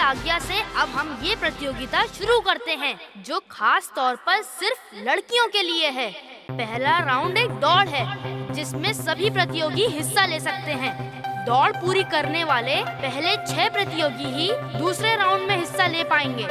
आज्ञा से अब हम ये प्रतियोगिता शुरू करते हैं, जो खास तौर पर सिर्फ लड़कियों के लिए है। पहला राउंड एक दौड़ है, जिसमें सभी प्रतियोगी हिस्सा ले सकते हैं। दौड़ पूरी करने वाले पहले 6 प्रतियोगी ही दूसरे राउंड में हिस्सा ले पाएंगे।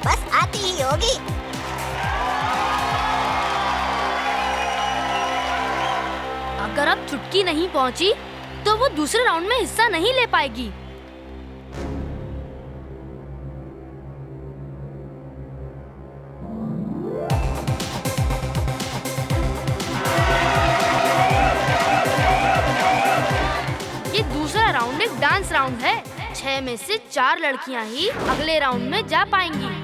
बस आती ही होगी। अगर अब चुटकी नहीं पहुंची, तो वो दूसरे राउंड में हिस्सा नहीं ले पाएगी। ये दूसरा राउंड एक डांस राउंड है। 6 में से 4 लड़कियां ही अगले राउंड में जा पाएंगी।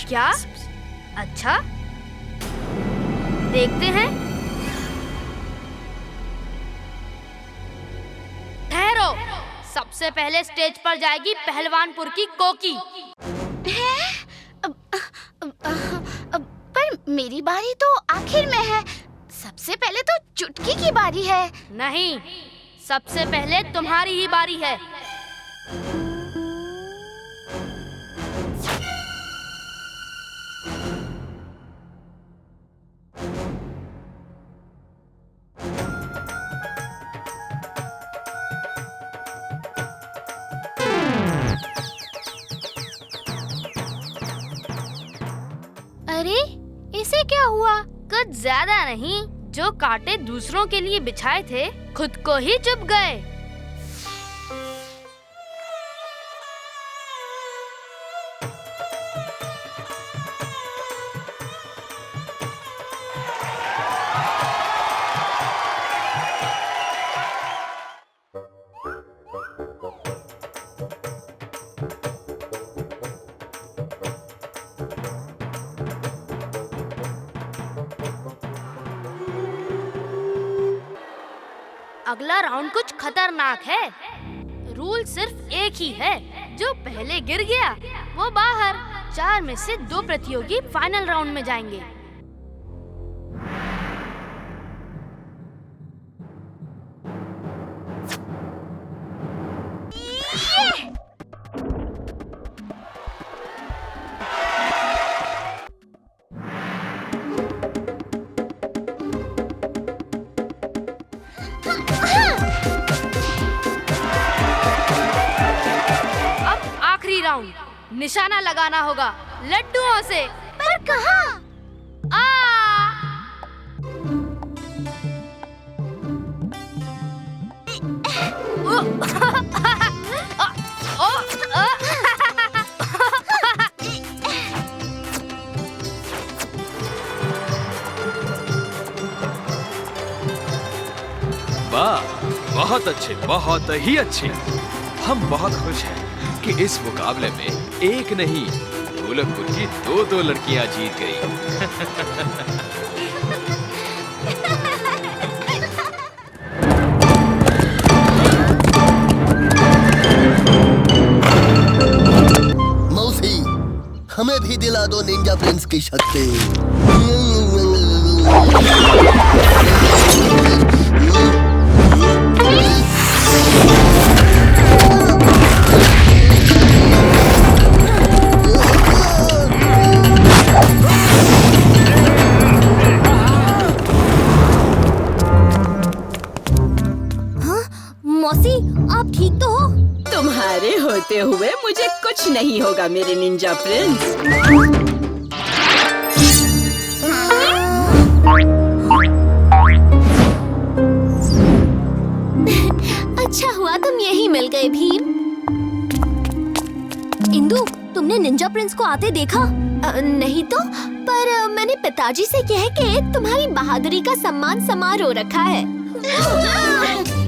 क्या? अच्छा, देखते हैं। ठहरो, सबसे पहले स्टेज पर जाएगी पहलवानपुर की कोकी। पर मेरी बारी तो आखिर में है। सबसे पहले तो चुटकी की बारी है। नहीं, सबसे पहले तुम्हारी ही बारी है। अरे, इसे क्या हुआ? कुछ ज्यादा नहीं, जो कांटे दूसरों के लिए बिछाए थे, खुद को ही चुभ गए। अगला राउंड कुछ खतरनाक है। रूल सिर्फ एक ही है, जो पहले गिर गया वो बाहर। 4 में से 2 प्रतियोगी फाइनल राउंड में जाएंगे। राउंड, निशाना लगाना होगा लड्डुओं से। पर कहाँ? वाह, बहुत अच्छे, बहुत ही अच्छे। हम बहुत खुश हैं कि इस मुकाबले में एक नहीं, ढोलकपुर की 2 लड़कियां जीत गई। मौसी, हमें भी दिला दो निंजा प्रिंस की शक्ति। मौसी, आप ठीक तो हो? तुम्हारे होते हुए मुझे कुछ नहीं होगा मेरे निंजा प्रिंस। अच्छा हुआ तुम यहीं मिल गए भीम। आते देखा? नहीं तो, पर मैंने पिताजी से कह के तुम्हारी बहादुरी का सम्मान समारोह रखा है।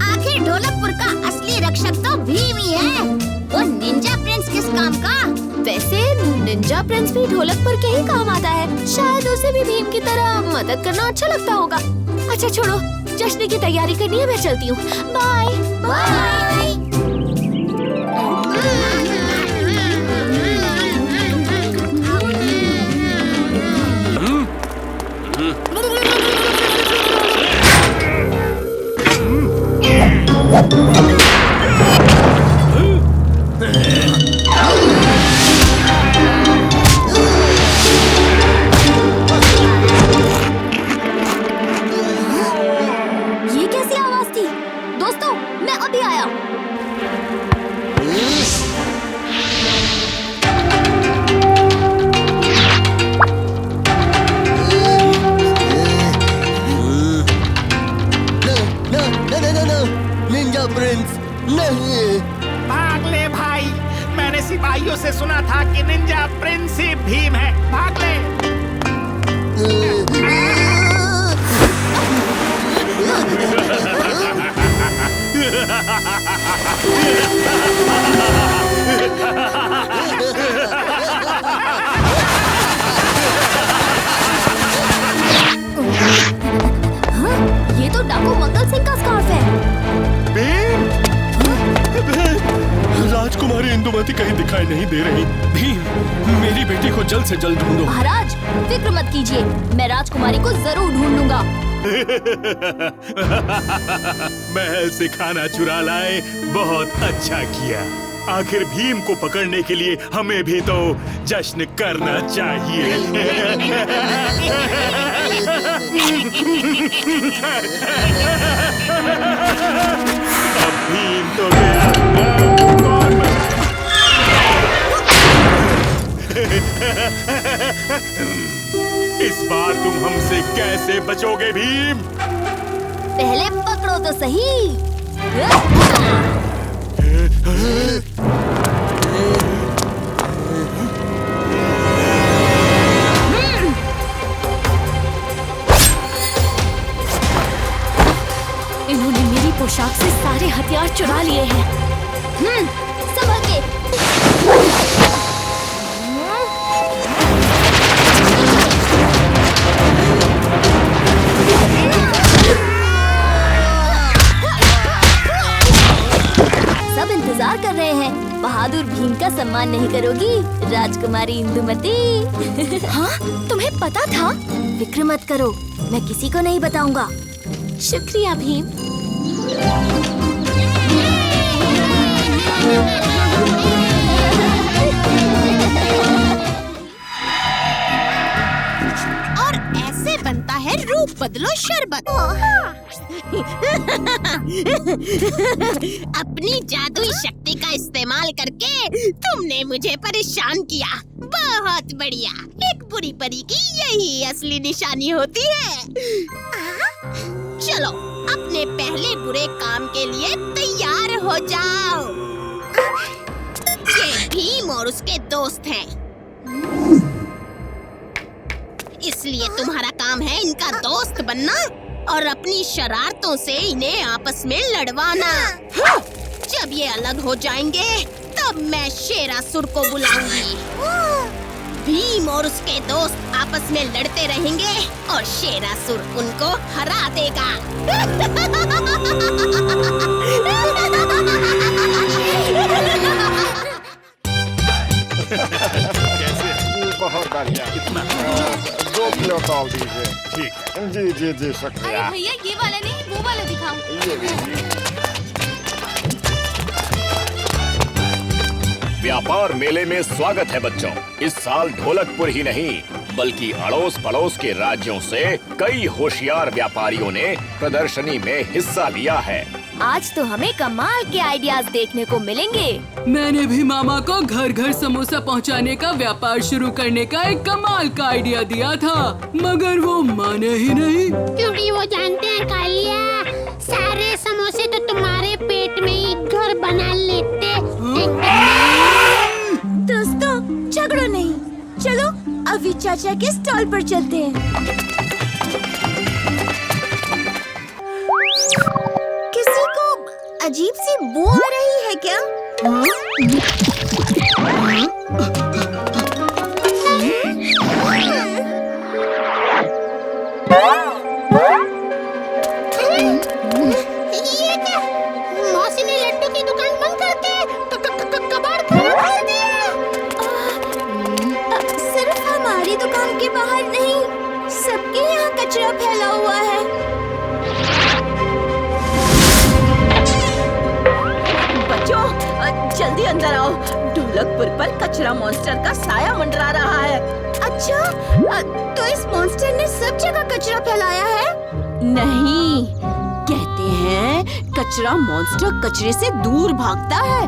आखिर ढोलकपुर का असली रक्षक तो भीम ही है। वो निंजा प्रिंस किस काम का? वैसे निंजा प्रिंस भी ढोलकपुर के ही काम आता है। शायद उसे भी भीम की तरह मदद करना अच्छा लगता होगा। अच्छा छोड़ो, जश्न की तैयारी करनी है, मैं चलती हूँ। Bye bye. ये कैसी आवाज थी? दोस्तों, मैं अभी आया। निंजा प्रिंस नहीं। भाग ले भाई, मैंने सिपाहियों से सुना था कि निंजा प्रिंस ही भीम है। भाग ले। ये तो डाकू मंगल सिंह का स्कार्फ है। राजकुमारी इंदुमती कहीं दिखाई नहीं दे रही। भीम, मेरी बेटी को जल्द से जल्द ढूंढो। महाराज, फिक्र मत कीजिए, मैं राजकुमारी को जरूर ढूंढ लूंगा। महल से खाना चुरा लाए, बहुत अच्छा किया। आखिर भीम को पकड़ने के लिए हमें भी तो जश्न करना चाहिए। अब भीम तो गया, कौन इस बार तुम हमसे कैसे बचोगे भीम? पहले पकड़ो तो सही। इन्होंने मेरी पोशाक से सारे हथियार चुरा लिए हैं। संभल के। सब इंतजार कर रहे हैं। बहादुर भीम का सम्मान नहीं करोगी राजकुमारी इंदुमती? हाँ, तुम्हें पता था? फिक्र मत करो, मैं किसी को नहीं बताऊंगा। शुक्रिया भीम। और ऐसे बनता है रूप बदलो शरबत। अपनी जादुई शक्ति का इस्तेमाल करके तुमने मुझे परेशान किया। बहुत बढ़िया। एक बुरी परी की यही असली निशानी होती है। चलो, अपने पहले बुरे काम के लिए तैयार हो जाओ। ये भीम और उसके दोस्त हैं। इसलिए तुम्हारा काम है इनका दोस्त बनना और अपनी शरारतों से इन्हें आपस में लड़वाना। जब ये अलग हो जाएंगे, तब मैं शेरासुर को बुलाऊंगी। भीम और उसके दोस्त आपस में लड़ते रहेंगे और शेरासुर उनको हरा देगा। बहुत बढ़िया। कितना? 2 किलो तौल दीजिए। ठीक है। जी जी जी, शुक्रिया। भैया, ये वाला नहीं, वो वाला दिखाऊं। ये लीजिए। व्यापार मेले में स्वागत है बच्चों। इस साल ढोलकपुर ही नहीं बल्कि अड़ोस पड़ोस के राज्यों से कई होशियार व्यापारियों ने प्रदर्शनी में हिस्सा लिया है। आज तो हमें कमाल के आइडियाज देखने को मिलेंगे। मैंने भी मामा को घर घर समोसा पहुंचाने का व्यापार शुरू करने का एक कमाल का आइडिया दिया था, मगर वो माने ही नहीं। क्योंकि वो जानते हैं कालिया, सारे समोसे तो तुम्हारे पेट में ही घर बना लेते। दोस्तों, झगड़ो नहीं। चलो अभी चाचा के स्टॉल पर चलते हैं। किसी को अजीब सी बू आ रही है क्या? ये क्या? मौसी ने लड्डू की दुकान बंद करके कबाड़ खोल दिया। सिर्फ हमारी दुकान के बाहर नहीं, सबके यहाँ कचरा फैला हुआ है। बच्चों जल्दी अंदर आओ, ढोलकपुर पर कचरा मॉन्स्टर का साया मंडरा रहा है। अच्छा, तो इस मॉन्स्टर ने सब जगह कचरा फैलाया है? नहीं, कहते हैं कचरा मॉन्स्टर कचरे से दूर भागता है,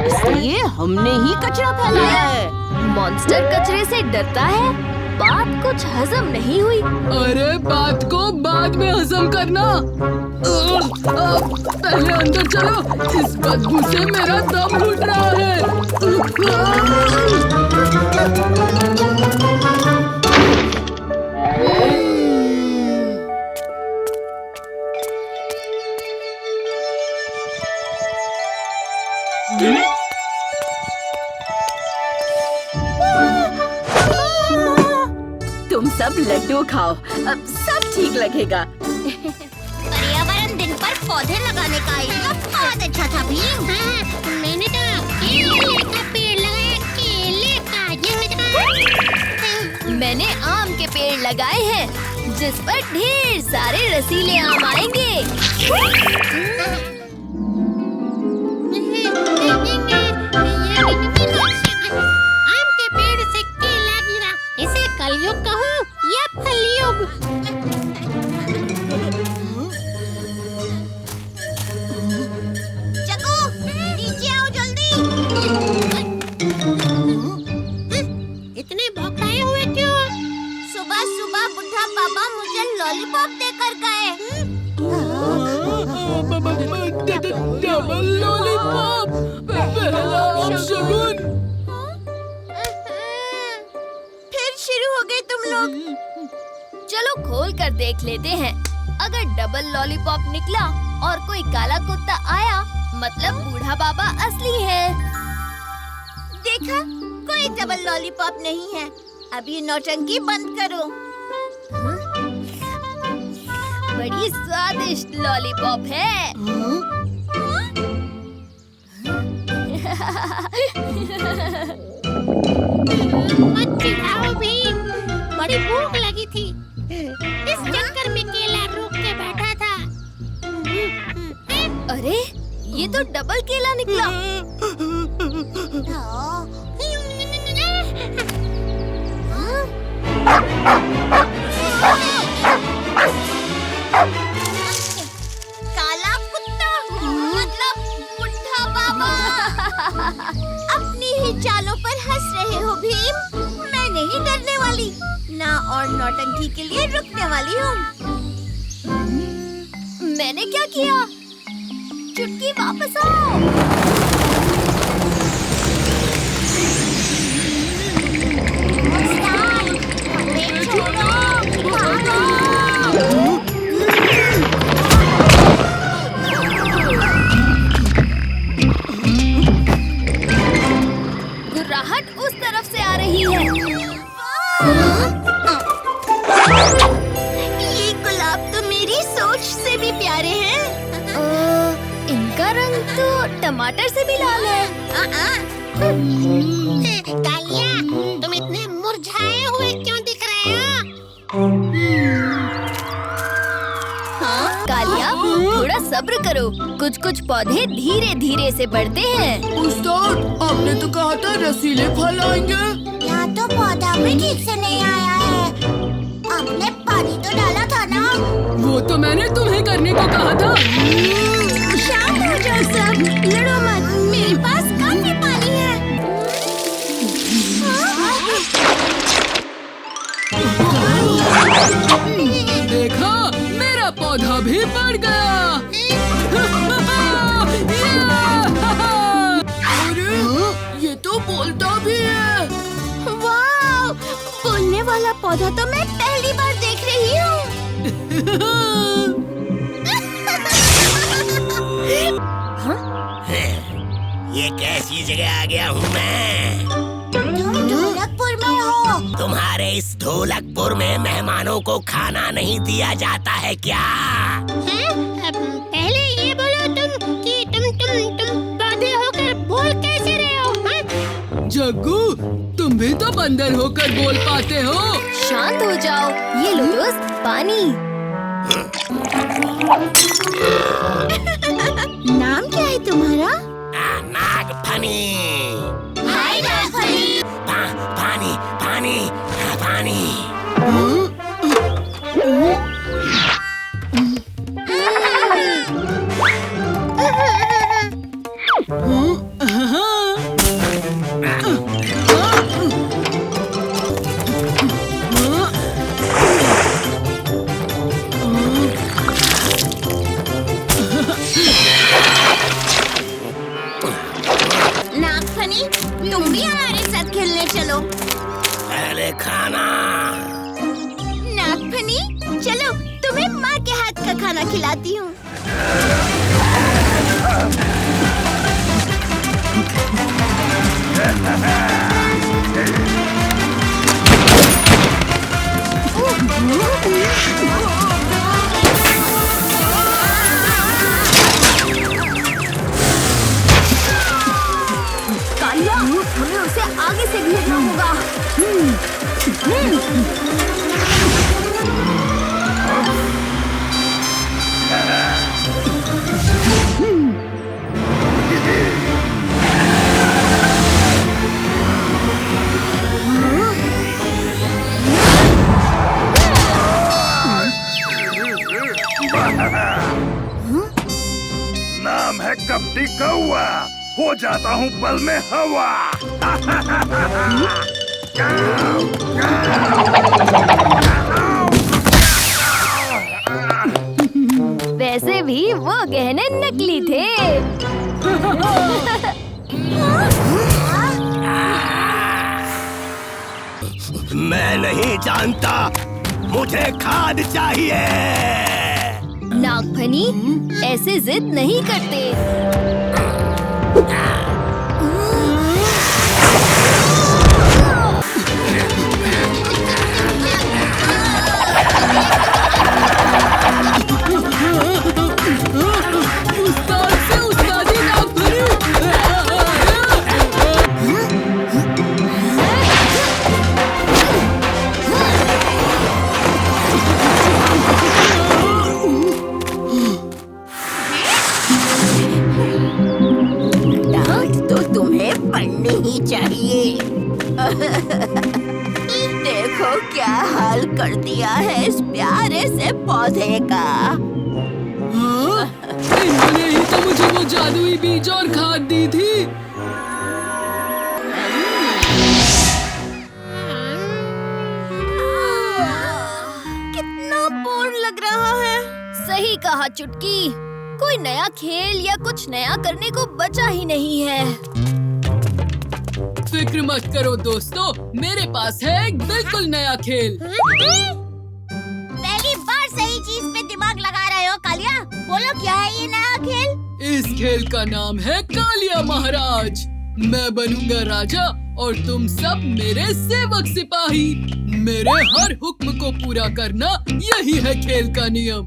इसलिए हमने ही कचरा फैलाया है। मॉन्स्टर कचरे से डरता है? बात कुछ हजम नहीं हुई। अरे बात को बाद में हजम करना। पहले अंदर चलो, इस बदबू से मेरा दम घुट रहा है। तुम सब लड्डू खाओ, अब सब ठीक लगेगा। पर्यावरण दिन पर पौधे लगाने का आइडिया बहुत अच्छा था भीम। मैंने तो केले का पेड़ लगाया, केले का। मैंने आम के पेड़ लगाए हैं, जिस पर ढेर सारे रसीले आम आएंगे। आम के पेड़ से केला गिरा, इसे कलयुग कहूँ या फलयुग? चको, नीचे आओ जल्दी। इतने भौंकाए हुए क्यों? सुबह सुबह बुढ़ा बाबा मुझे लॉलीपॉप देकर गए। डबल लॉलीपॉप, पहला शगुन। फिर शुरू हो गए तुम लोग। चलो खोल कर देख लेते हैं। अगर डबल लॉलीपॉप निकला और कोई काला कुत्ता आया, मतलब बूढ़ा बाबा असली है। देखा, कोई डबल लॉलीपॉप नहीं है। अब ये नौटंकी बंद करो। बड़ी स्वादिष्ट लॉलीपॉप है। मत चिढ़ाओ भीम, बड़ी भूख लगी थी, इस चक्कर में केला रोक के बैठा था। अरे, ये तो डबल केला निकला। काला कुत्ता, मतलब बुढ़ा बाबा। अपनी ही चालों पर हंस रहे हो भीम। मैं नहीं डरने वाली, ना और नौटंकी के लिए रुकने वाली हूँ। मैंने क्या किया? चुटकी वापस आओ। घुर्राहट उस तरफ से आ रही है। ये गुलाब तो मेरी सोच से भी प्यारे हैं। इनका रंग तो टमाटर से भी लाल है। कालिया, तुम इतने मुरझाए हुए क्यों दिख रहे हो? कालिया, थोड़ा सब्र करो। कुछ कुछ पौधे धीरे धीरे से बढ़ते हैं। उस्ताद, आपने तो कहा था रसीले फल आएंगे। यहाँ तो पौधा भी ठीक से नहीं आया है। आपने पानी तो डाला था ना? वो तो मैंने तुम्हें करने को कहा था। शांत हो जाओ सब, लड़ो मत। मेरे पास काफी पानी है। देखा, मेरा पौधा भी बढ़ गया। अरे, ये तो बोलता भी है। वाह, वाला पौधा तो मैं पहली बार देख रही हूँ। ये कैसी जगह आ गया हूँ मैं? ढोलकपुर में हो। तुम्हारे इस ढोलकपुर में मेहमानों को खाना नहीं दिया जाता है क्या? पहले ये बोलो तुम कि तुम बंदर होकर बोल कैसे रहे हो? जग्गू, तुम भी तो बंदर होकर बोल पाते हो। शांत हो जाओ। ये लो दोस्त, पानी। नाम क्या है तुम्हारा? नागफनी। हाय नागफनी। पानी पानी पानी। नागफनी, तुम भी हमारे साथ खेलने चलो। पहले खाना। नागफनी, चलो तुम्हें माँ के हाथ का खाना खिलाती हूँ। कालिया, हमें उसे आगे से घेरना होगा। नाम है कपटी कौआ, हो जाता हूँ पल में हवा। वैसे भी वो गहने नकली थे। मैं नहीं जानता, मुझे खाद चाहिए। नागफनी, ऐसे जिद नहीं करते। उस्ताद से उस्तादी ना करो। डांट तो तुम्हें पड़नी ही चाहिए। देखो क्या हाल कर दिया है इस प्यारे से पौधे का। हाँ? इन्होंने ही तो मुझे वो जादुई बीज और खाद दी थी। कितना बोर लग रहा है। सही कहा चुटकी, कोई नया खेल या कुछ नया करने को बचा ही नहीं है। फिक्र मत करो दोस्तों, मेरे पास है एक बिल्कुल नया खेल। पहली बार सही चीज पे दिमाग लगा रहे हो कालिया। बोलो क्या है ये नया खेल? इस खेल का नाम है कालिया महाराज। मैं बनूंगा राजा और तुम सब मेरे सेवक सिपाही। मेरे हर हुक्म को पूरा करना यही है खेल का नियम।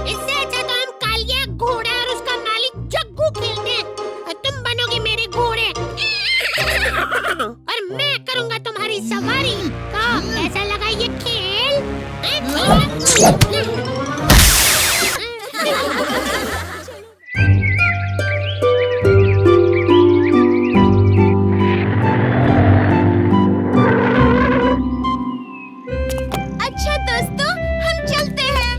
इससे अच्छा तो हम कालिया घोड़ा और उसका मालिक जग्गू खेलते हैं। तुम बनोगे मेरे घोड़े और मैं करूंगा तुम्हारी सवारी। कैसा लगा ये खेल? अच्छा दोस्तों, हम चलते हैं।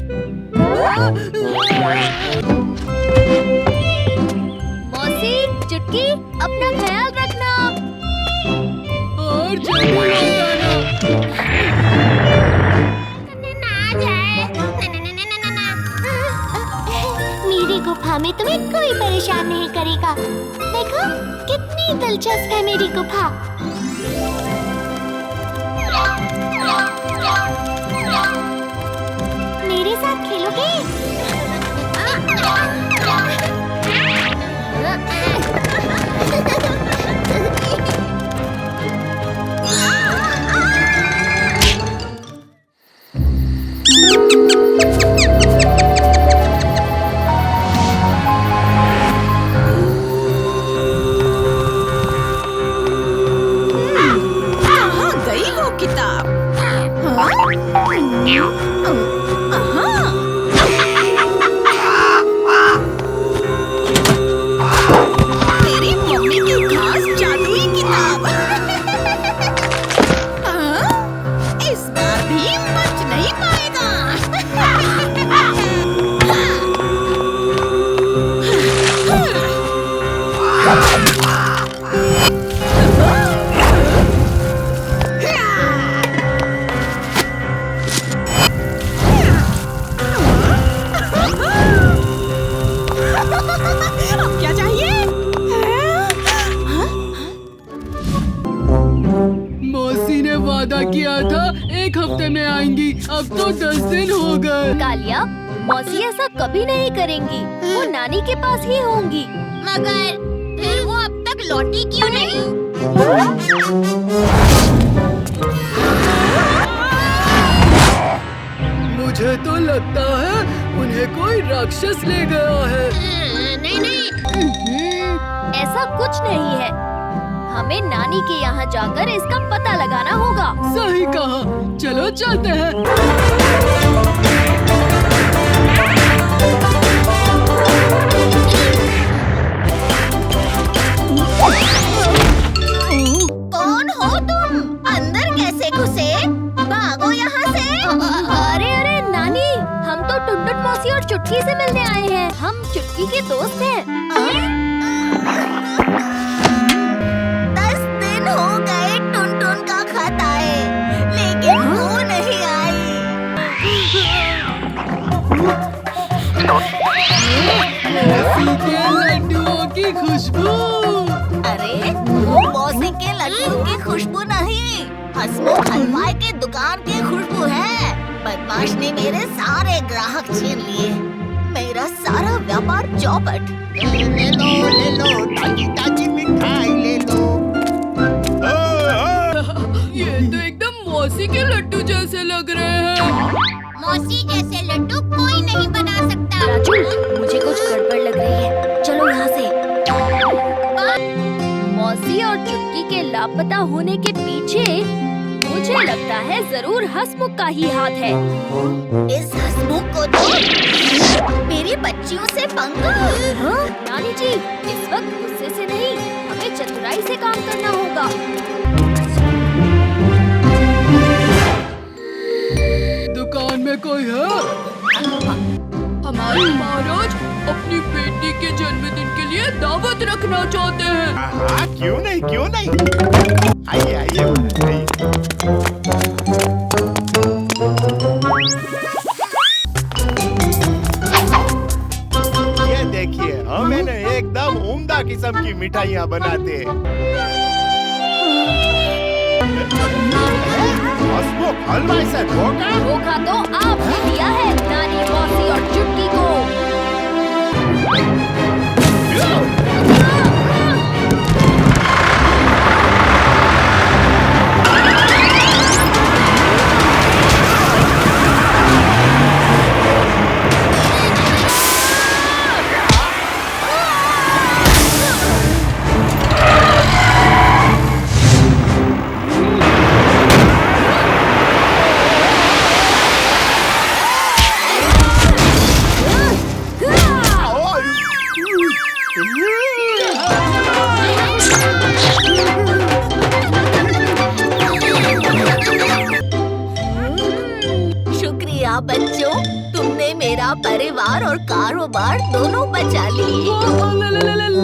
मौसी, चुटकी, अपना ख्याल रखना। और जल्दी आना। मेरी गुफा में तुम्हें कोई परेशान नहीं करेगा। देखो कितनी दिलचस्प है मेरी गुफा। मेरी मम्मी की खास जादुई किताब। इस बार भी बच नहीं पाएगा। अब क्या चाहिए? मौसी ने वादा किया था 1 हफ्ते में आएंगी, अब तो 10 दिन हो गए। कालिया, मौसी ऐसा कभी नहीं करेंगी। वो नानी के पास ही होंगी। मगर फिर वो अब तक लौटी क्यों नहीं? मुझे तो लगता है उन्हें कोई राक्षस ले गया है। नहीं नहीं, ऐसा कुछ नहीं है। हमें नानी के यहाँ जाकर इसका पता लगाना होगा। सही कहा, चलो चलते हैं। कौन हो तुम? अंदर कैसे घुसे? भागो यहाँ से। अरे अरे नानी, हम तो टुनटुन मौसी और चुटकी से मिलने आए हैं। हम चुटकी के दोस्त हैं। 10 दिन हो गए टुनटुन का खत आए, लेकिन वो नहीं आई। मौसी के लड्डुओं की खुशबू। अरे वो मौसी के लड्डू की खुशबू नहीं, हसमुख हलवाई की दुकान की खुशबू है। बदमाश ने मेरे सारे ग्राहक छीन लिए, मेरा सारा व्यापार चौपट। ले लो ताजी ताजी मिठाई ले लो। ये तो एकदम मौसी के लड्डू जैसे लग रहे हैं। मौसी जैसे लड्डू कोई नहीं बना सकता। राजू, मुझे कुछ गड़बड़ लग रही है। चलो यहाँ से। मौसी और चुटकी के लापता होने के पीछे मुझे लगता है जरूर हसमुख का ही हाथ है। इस हसमुख को तो मेरी बच्चियों से पंगा। हाँ? नानी जी, इस वक्त गुस्से से नहीं, हमें चतुराई से काम करना होगा। दुकान में कोई है? हमारे महाराज अपनी बेटी के जन्मदिन के लिए दावत रखना चाहते हैं। हाँ, क्यों नहीं क्यों नहीं। आइए आइए आइए। ये देखिए, हम है ना एकदम उम्दा किस्म की मिठाइयाँ बनाते हैं। हसमुख हलवाई से धोखा? धोखा तो आपने दिया है नानी, मौसी और चुटकी को। शुक्रिया बच्चों, तुमने मेरा परिवार और कारोबार दोनों बचा लिए।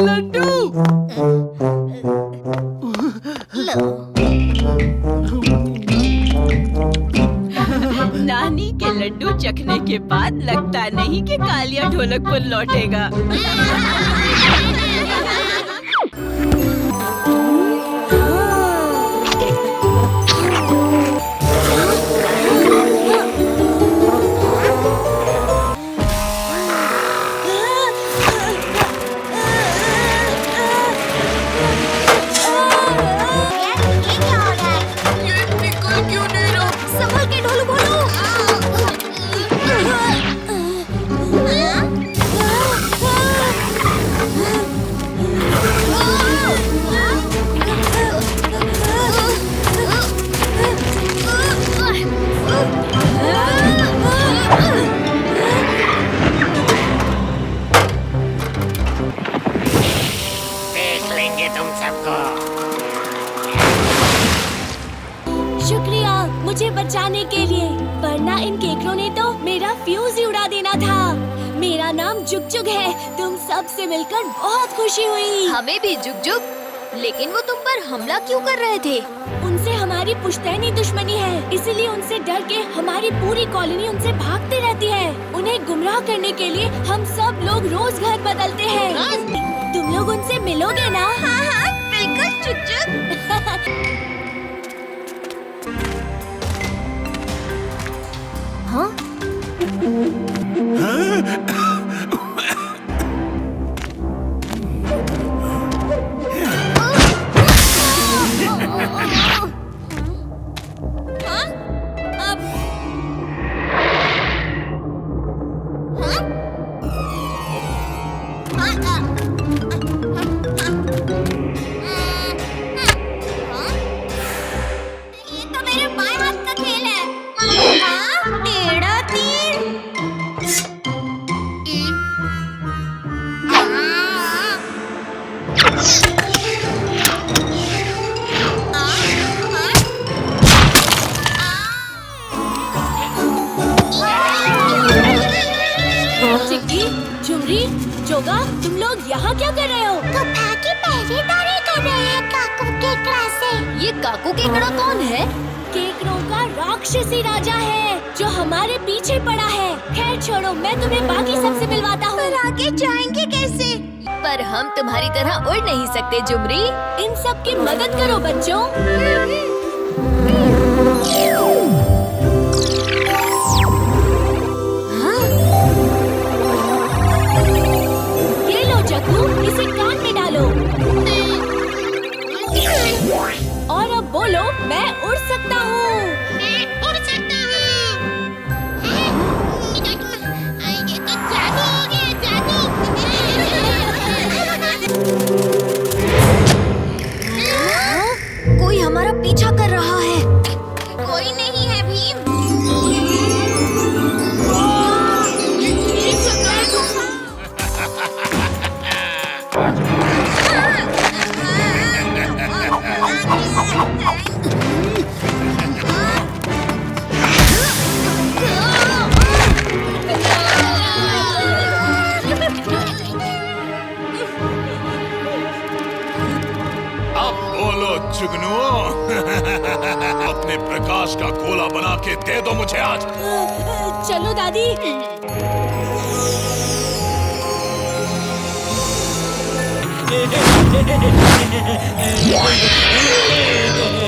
लड्डू। नानी के लड्डू चखने के बाद लगता नहीं कि कालिया ढोलकपुर लौटेगा। के लिए, वरना इन केकरों ने तो मेरा फ्यूज ही उड़ा देना था। मेरा नाम जुग जुग है। तुम सब से मिलकर बहुत खुशी हुई। हमें भी जुग जुग। लेकिन वो तुम पर हमला क्यों कर रहे थे? उनसे हमारी पुश्तैनी दुश्मनी है, इसीलिए उनसे डर के हमारी पूरी कॉलोनी उनसे भागती रहती है। उन्हें गुमराह करने के लिए हम सब लोग रोज घर बदलते हैं। तुम लोग उनसे मिलोगे ना? हाँ हाँ बिल्कुल जुग जुग। हाँ? जोगा, तुम लोग यहाँ क्या कर रहे हो? कथा की पहरेदारी कर रहे हैं काकू केकड़ा से। ये काकू केकड़ा कौन है? केकरों का राक्षसी राजा है जो हमारे पीछे पड़ा है। खैर छोड़ो, मैं तुम्हें बाकी सबसे मिलवाता हूँ। पर आगे जाएंगे कैसे? पर हम तुम्हारी तरह उड़ नहीं सकते जुमरी। इन सब की मदद करो बच्चों। इसे कान में डालो और अब बोलो, मैं उड़ सकता हूँ। मैं उड़ सकता हूँ। ये तो जादू हो गया, जादू। कोई हमारा पीछा कर रहा है। कोई नहीं है भीम। अब बोलो जुगनुओ। अपने प्रकाश का गोला बना के दे दो मुझे आज। चलो दादी।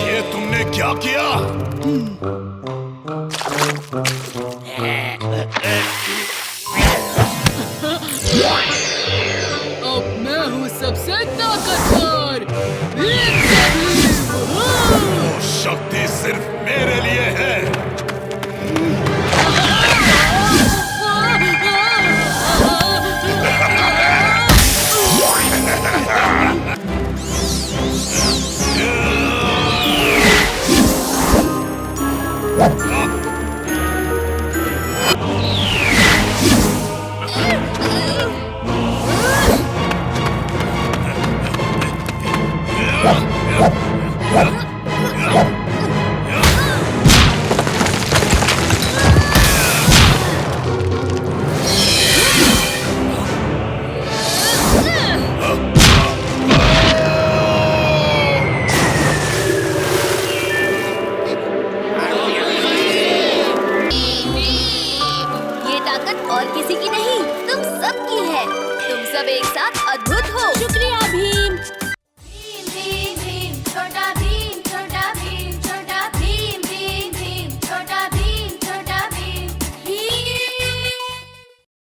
ये तुमने क्या किया? अब मैं हूँ सबसे ताकतवर। वो शक्ति सिर्फ मेरे लिए है। और किसी की नहीं, तुम सबकी है। तुम सब एक साथ अद्भुत हो। शुक्रिया भी।